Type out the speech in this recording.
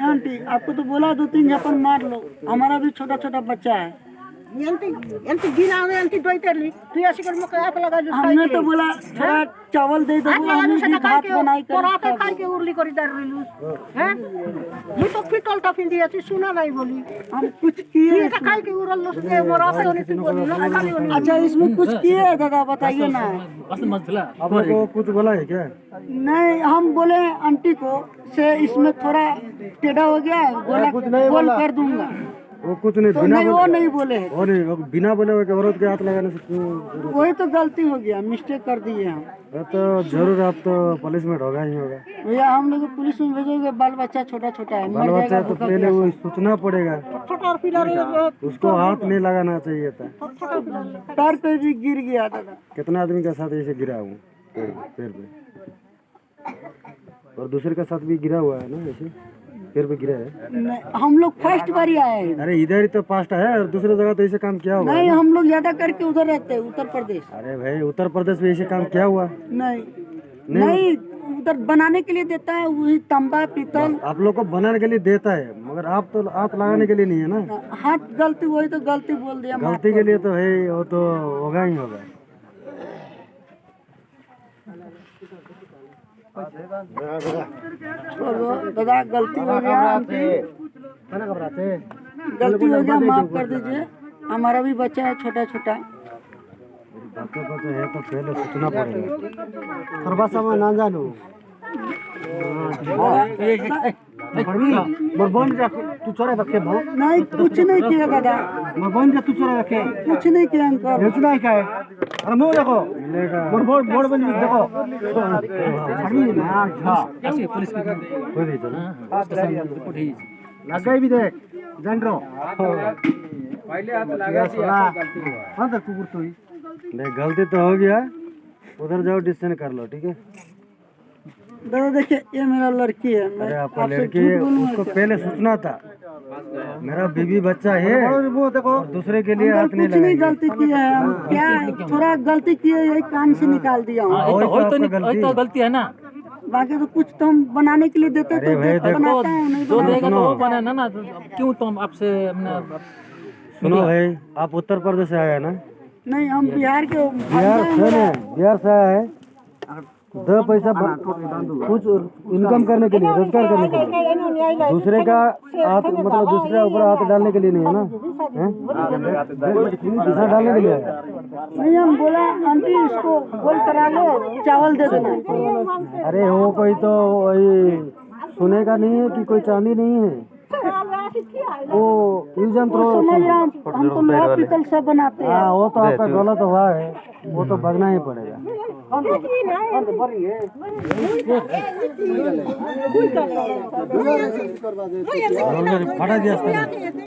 Aunty आपको तो बोला 2-3 झपन मार लो, हमारा भी छोटा छोटा बच्चा है। हमने तो बोला थोड़ा चावल दे दो, हम भी भात बनाई कर हम कुछ किए। अच्छा इसमें कुछ किए दादा बताइए ना। आप लोग को कुछ बोला है क्या? नहीं हम बोले आंटी को से इसमें थोड़ा टेढ़ा हो गया, बोला गोल कर दूंगा। वो कुछ नहीं, तो बिना नहीं वो नहीं बोले। वो नहीं, वो बिना बोले हुए औरत के हाथ लगाने से क्यों? वही तो गलती हो गया, मिस्टेक कर दिए हम। ये तो जरूर आप तो पुलिस में होगा ही होगा। भैया हम लोग पुलिस में भेजोगे, बाल बच्चा छोटा छोटा है, बाल मर बच्चा जाएगा तो भूखा पहले वो प्यासा। सोचना पड़ेगा, उसको हाथ नहीं लगाना चाहिए था। पैर पे भी गिर गया दादा। कितना आदमी के साथ ऐसे गिरा हूँ पैर पे, और दूसरे के साथ भी गिरा हुआ है ना, ऐसे पैर पे गिरा है। नहीं, हम लोग फर्स्ट बार आए हैं। अरे इधर ही तो पास्ट है, और दूसरे जगह तो ऐसे काम किया हुआ है नहीं ना? हम लोग ज्यादा करके उधर रहते हैं, उत्तर प्रदेश। अरे भाई उत्तर प्रदेश में ऐसे काम किया हुआ नहीं नहीं उधर बनाने के लिए देता है, वही तांबा पीतल। आप लोग को बनाने के लिए देता है, मगर आप तो हाथ लगाने के लिए नहीं है ना। हाथ गलती, वही तो गलती बोल दिया। गलती के लिए तो है, वो तो होगा ही होगा। छोड़ो दादा, गलती हो गया आंटी, गलती हो गया, माफ कर दीजिए। हमारा भी बच्चा है छोटा छोटा। बच्चा को तो है तो पहले सोचना पड़ेगा। थोड़ा समय ना जानू तू चोरा रखे भाव नहीं कुछ नहीं किया दादा, तू चोरा रखे कुछ नहीं किया अंकल। बेचना है क्या है? अरे मुँह देखो बोर्ड बन देखो पुलिस लगा भी देख जान रहा कुकुर तो ही नहीं। गलती तो हो गया, उधर जाओ डिसीजन कर लो, ठीक है? दादा देखिए ये मेरा लड़की है, मैं अरे आपका आपसे लड़की झूठ है, बोलूंगा उसको क्या? पहले सोचना था। मेरा बीबी बच्चा है, वो देखो दूसरे के लिए हाथ अंकल नहीं कुछ नहीं लगाएंगे। गलती की है, हम क्या थोड़ा गलती की है, यही कान से निकाल दिया हूँ। वही तो आपका गलती। गलती है ना। बाकी तो कुछ तो हम बनाने के लिए देते अरे तो भाई देखो, बनाता हूँ, नहीं जो बनाता। देगा तो वो बनाना ना, तो क्यों तुम आपसे सुनो भाई, आप उत्तर प्रदेश से आए हैं ना? नहीं हम बिहार के बिहार से नहीं, बिहार से आया है। 2 पैसा कुछ इनकम करने के लिए, रोजगार करने के लिए, दूसरे का हाथ मतलब दूसरे के ऊपर हाथ डालने के लिए नहीं है ना? पैसा डालने के लिए है। नहीं हम बोला आंटी इसको गोल करा लो, चावल दे देना। अरे वो कोई तो वही सुनेगा नहीं है कि कोई चांदी नहीं है, वो यूज एंड थ्रो। समझ रहा हूँ, हम तो लोहा पीतल सब बनाते हैं। हाँ वो तो आपका गलत हुआ है, वो तो भगना ही पड़ेगा। फटा दिया